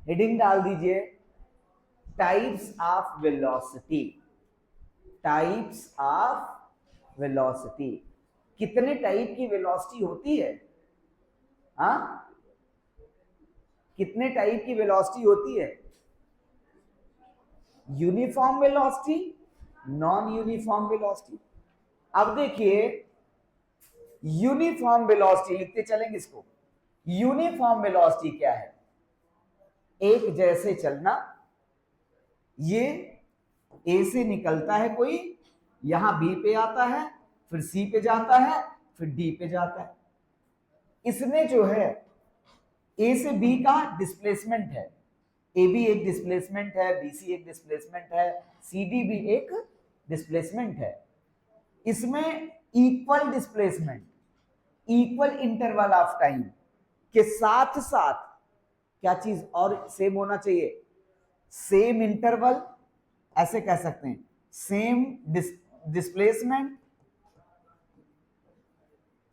Heading डाल दीजिए types of velocity. Types of velocity, कितने टाइप की वेलोसिटी होती है? हाँ, कितने टाइप की वेलोसिटी होती है? Uniform velocity, non uniform velocity. अब देखिए यूनिफॉर्म वेलोसिटी लिखते चलेंगे इसको। यूनिफॉर्म वेलोसिटी क्या है? एक जैसे चलना। ये ए से निकलता है कोई, यहां बी पे आता है, फिर सी पे जाता है, फिर डी पे जाता है। इसमें जो है ए से बी का डिस्प्लेसमेंट है, ए बी एक डिस्प्लेसमेंट है, बी सी एक डिस्प्लेसमेंट है, सी डी भी एक डिस्प्लेसमेंट है। इसमें equal displacement, equal interval of time के साथ साथ क्या चीज और सेम होना चाहिए? सेम इंटरवल, ऐसे कह सकते हैं, same displacement,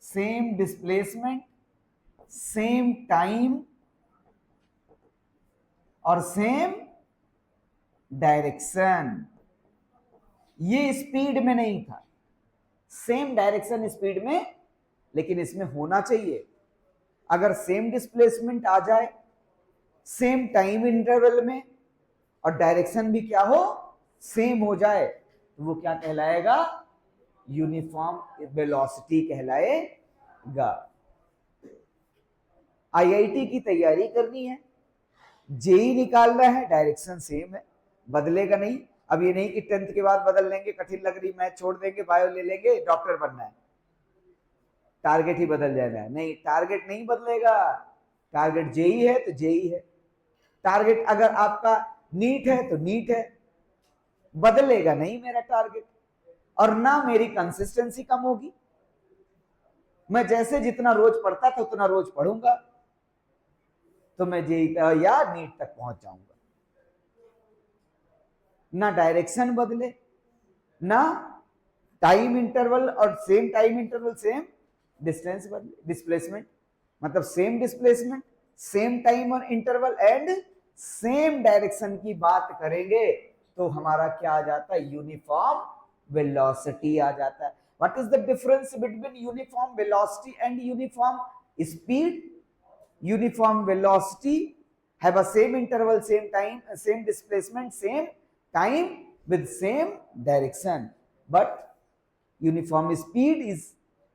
same displacement, same time और सेम डायरेक्शन। ये स्पीड में नहीं था, सेम डायरेक्शन स्पीड में, लेकिन इसमें होना चाहिए। अगर सेम डिस्प्लेसमेंट आ जाए, सेम टाइम इंटरवल में, और डायरेक्शन भी क्या हो? सेम हो जाए, तो वो क्या कहलाएगा? यूनिफॉर्म वेलोसिटी कहलाएगा। आईआईटी की तैयारी करनी है, जेई निकालना है, डायरेक्शन सेम है, बदलेगा नहीं। अब ये नहीं कि 10th के बाद बदल लेंगे, कठिन लग रही मैथ छोड़ देंगे, बायो ले लेंगे, डॉक्टर बनना है, टारगेट ही बदल जाना है। नहीं, टारगेट नहीं बदलेगा। टारगेट जेई है तो जेई है, टारगेट अगर आपका नीट है तो नीट है, बदलेगा नहीं मेरा टारगेट। और ना मेरी कंसिस्टेंसी कम होगी, मैं जैसे जितना रोज पढ़ता था उतना रोज पढ़ूंगा, तो मैं जेई या नीट तक पहुंच जाऊंगा। ना डायरेक्शन बदले, ना टाइम इंटरवल, और same time interval same distance बदले, डिस्प्लेसमेंट मतलब सेम डिस्प्लेसमेंट, सेम टाइम और इंटरवल एंड सेम डायरेक्शन की बात करेंगे तो हमारा क्या आ जाता है? यूनिफॉर्म वेलोसिटी आ जाता है। What is the difference between uniform velocity and uniform speed? Uniform velocity have a same interval, same time, same displacement, same time with same direction, but uniform speed is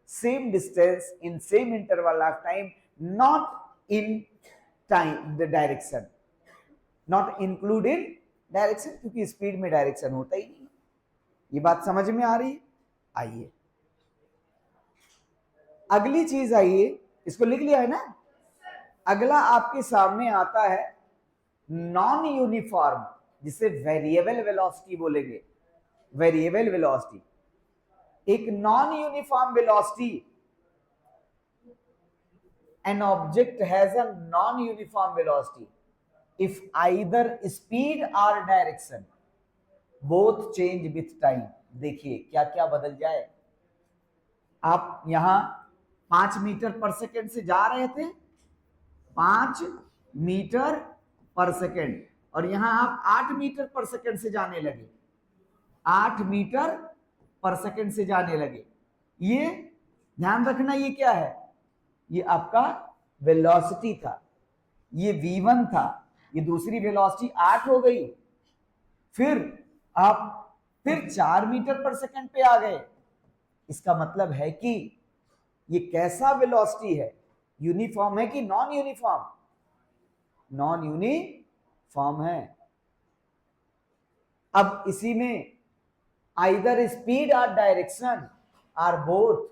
same distance in same interval of time, not in time the direction, not include in direction, क्योंकि speed में direction होता ही नहीं। ये बात समझ में आ रही है? आइए अगली चीज, आइए इसको लिख लिया है ना। अगला आपके सामने आता है नॉन यूनिफॉर्म, जिसे वेरिएबल वेलोसिटी बोलेंगे। वेरिएबल वेलोसिटी, एक non uniform velocity, an object has a non uniform velocity if either speed or direction both change with time. देखिए क्या क्या बदल जाए। आप यहां 5 मीटर पर सेकेंड से जा रहे थे, 5 मीटर पर सेकेंड, और यहां आप 8 मीटर पर सेकेंड से जाने लगे, 8 मीटर पर सेकेंड से जाने लगे। ये ध्यान रखना, ये क्या है? ये आपका वेलोसिटी था, ये v1 था, ये दूसरी वेलोसिटी 8 हो गई। फिर आप फिर 4 मीटर पर सेकेंड पे आ गए। इसका मतलब है कि ये कैसा वेलोसिटी है? यूनिफॉर्म है कि नॉन यूनिफॉर्म? नॉन यूनिफॉर्म है। अब इसी में either speed or direction are both.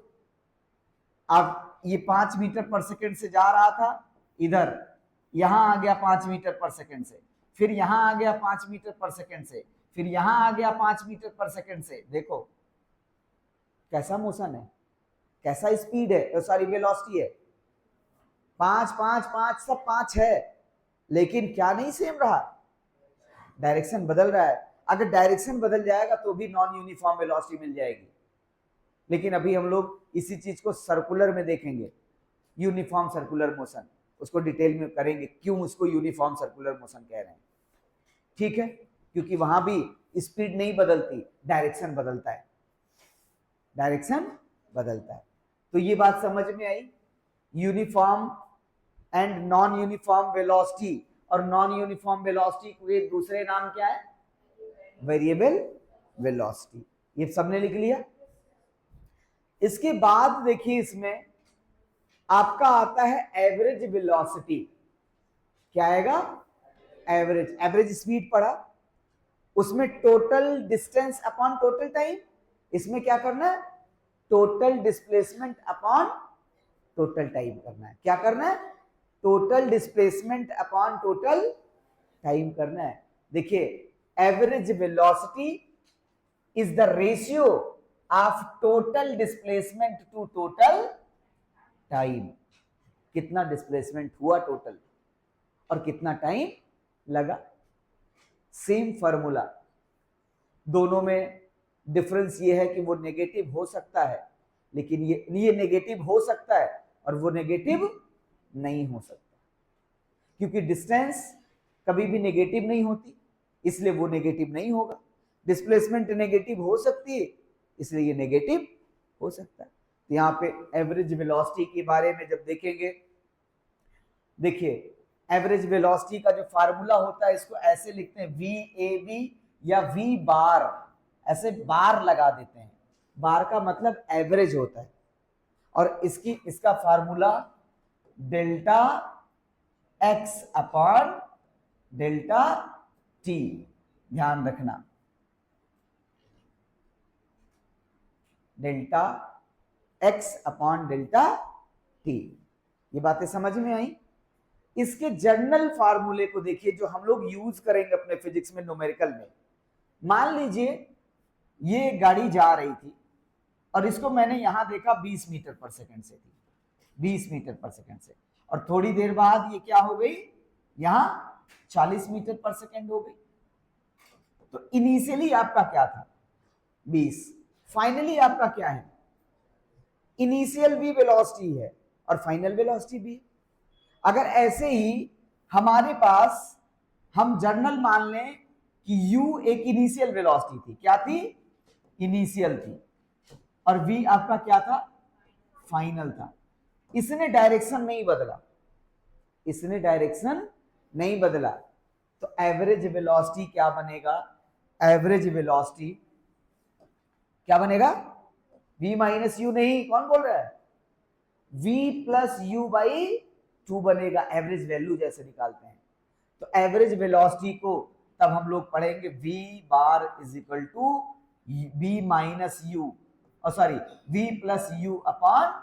अब ये 5 मीटर पर सेकेंड से जा रहा था, इधर यहां आ गया 5 मीटर पर सेकेंड से, फिर यहां आ गया 5 मीटर पर सेकेंड से, फिर यहां आ गया 5 मीटर पर सेकेंड से। देखो कैसा मोशन है, कैसा स्पीड है, सॉरी वेलोसिटी है। 5 5 5 सब 5 है, लेकिन क्या नहीं सेम रहा? डायरेक्शन बदल रहा है। अगर डायरेक्शन बदल जाएगा तो भी नॉन यूनिफॉर्म वेलोसिटी मिल जाएगी, लेकिन अभी हम लोग इसी चीज को सर्कुलर में देखेंगे, यूनिफॉर्म सर्कुलर मोशन। उसको डिटेल में करेंगे क्यों उसको यूनिफॉर्म सर्कुलर मोशन कह रहे हैं, ठीक है, क्योंकि वहां भी स्पीड नहीं बदलती, डायरेक्शन बदलता है, डायरेक्शन बदलता है। तो ये बात समझ में आई, uniform and non uniform velocity, और नॉन यूनिफॉर्म वेलोसिटी के दूसरे नाम क्या है, वेरिएबल वेलोसिटी, ये सबने लिख लिया। इसके बाद देखिए इसमें आपका आता है एवरेज वेलोसिटी, क्या आएगा, एवरेज, एवरेज स्पीड पढ़ा, उसमें total distance upon total time, इसमें क्या करना है, total displacement upon total time करना है, क्या करना है, total displacement upon total time करना है। देखिए average velocity is the ratio of total displacement to total time, कितना डिस्प्लेसमेंट हुआ टोटल और कितना टाइम लगा। सेम फॉर्मूला, दोनों में डिफरेंस ये है कि वो नेगेटिव हो सकता है, लेकिन ये नेगेटिव हो सकता है और वो नेगेटिव नहीं हो सकता, क्योंकि डिस्टेंस कभी भी नेगेटिव नहीं होती, इसलिए वो नेगेटिव नहीं होगा। डिस्प्लेसमेंट नेगेटिव हो सकती है, इसलिए ये नेगेटिव हो सकता है। तो यहाँ पे एवरेज वेलोसिटी के बारे में जब देखेंगे, देखिए एवरेज वेलोसिटी का जो फार्मूला होता है इसको ऐसे लिखते हैं वी ए बी या वी बार, ऐसे बार लगा देते हैं, बार का मतलब एवरेज होता है, और इसका formula delta x upon delta T, ध्यान रखना, delta x upon delta T, ये बातें समझ में आई। इसके जर्नल फार्मूले को देखिए जो हम लोग यूज करेंगे अपने फिजिक्स में न्यूमेरिकल में। मान लीजिए ये गाड़ी जा रही थी और इसको मैंने यहां देखा 20 मीटर पर सेकंड से थी, 20 मीटर पर सेकंड से, और थोड़ी देर बाद ये क्या हो गई, यहां 40 मीटर पर सेकंड हो गई। तो इनिशियली आपका क्या था, 20, फाइनली आपका क्या है, इनिशियल भी वेलोसिटी है और फाइनल वेलोसिटी भी। अगर ऐसे ही हमारे पास हम जर्नल मान लें कि u एक इनिशियल वेलोसिटी थी, क्या थी, इनिशियल थी, और v आपका क्या था, फाइनल था, इसने डायरेक्शन नहीं बदला, इसने डायरेक्शन नहीं बदला, तो एवरेज वेलोसिटी क्या बनेगा, एवरेज वेलोसिटी क्या बनेगा, v माइनस यू नहीं, कौन बोल रहा है, v प्लस यू बाई 2 बनेगा, एवरेज वैल्यू जैसे निकालते हैं। तो एवरेज वेलोसिटी को तब हम लोग पढ़ेंगे v bar is equal to v minus u, और sorry v plus u upon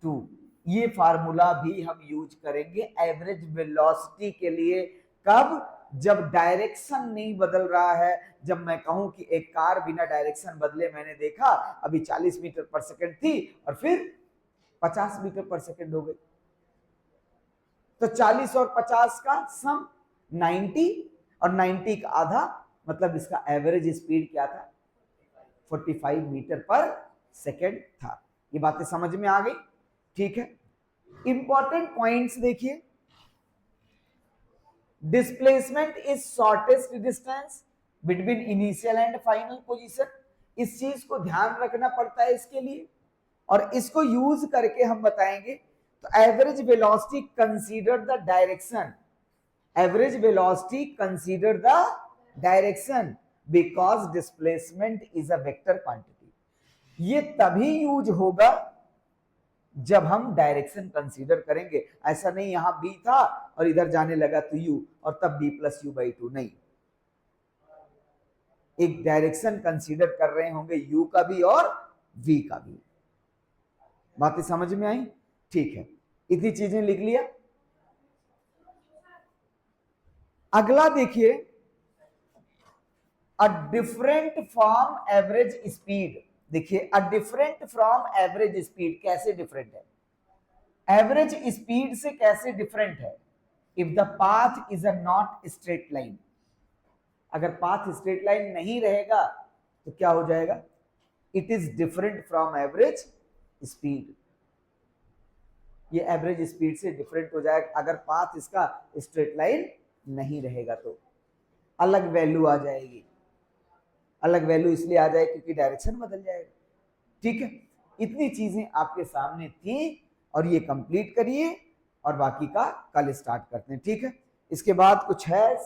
2, ये फार्मूला भी हम यूज करेंगे एवरेज वेलोसिटी के लिए। कब, जब डायरेक्शन नहीं बदल रहा है, जब मैं कहूं कि एक कार बिना डायरेक्शन बदले मैंने देखा, अभी 40 मीटर पर सेकंड थी और फिर 50 मीटर पर सेकंड हो गई, तो 40 और 50 का सम 90, और 90 का आधा, मतलब इसका एवरेज स्पीड क्या था, 45 मीटर पर सेकंड था। ये बातें समझ में आ गई, ठीक है। इंपॉर्टेंट पॉइंट्स देखिए, displacement is shortest distance between initial and final position, इस चीज को ध्यान रखना पड़ता है इसके लिए, और इसको यूज करके हम बताएंगे। तो average velocity consider the direction, average velocity consider the direction because displacement is a vector quantity. ये तभी यूज होगा जब हम डायरेक्शन कंसीडर करेंगे, ऐसा नहीं यहां b था और इधर जाने लगा तो u, और तब b प्लस यू बाई 2, नहीं, एक डायरेक्शन कंसीडर कर रहे होंगे u का भी और v का भी। बातें समझ में आई, ठीक है, इतनी चीजें लिख लिया। अगला देखिए, a different from average speed, देखिए a different from average speed, कैसे डिफरेंट है, एवरेज स्पीड से कैसे डिफरेंट है, if the path is a not straight line, अगर पाथ स्ट्रेट लाइन नहीं रहेगा तो क्या हो जाएगा, it is different from average speed. ये एवरेज स्पीड से डिफरेंट हो जाएगा अगर पाथ इसका स्ट्रेट लाइन नहीं रहेगा तो अलग वैल्यू आ जाएगी। अलग वैल्यू इसलिए आ जाएगी क्योंकि डायरेक्शन बदल जाएगा। ठीक है, इतनी चीजें आपके सामने थी और ये कंप्लीट करिए और बाकी का कल स्टार्ट करते हैं। ठीक है, इसके बाद कुछ है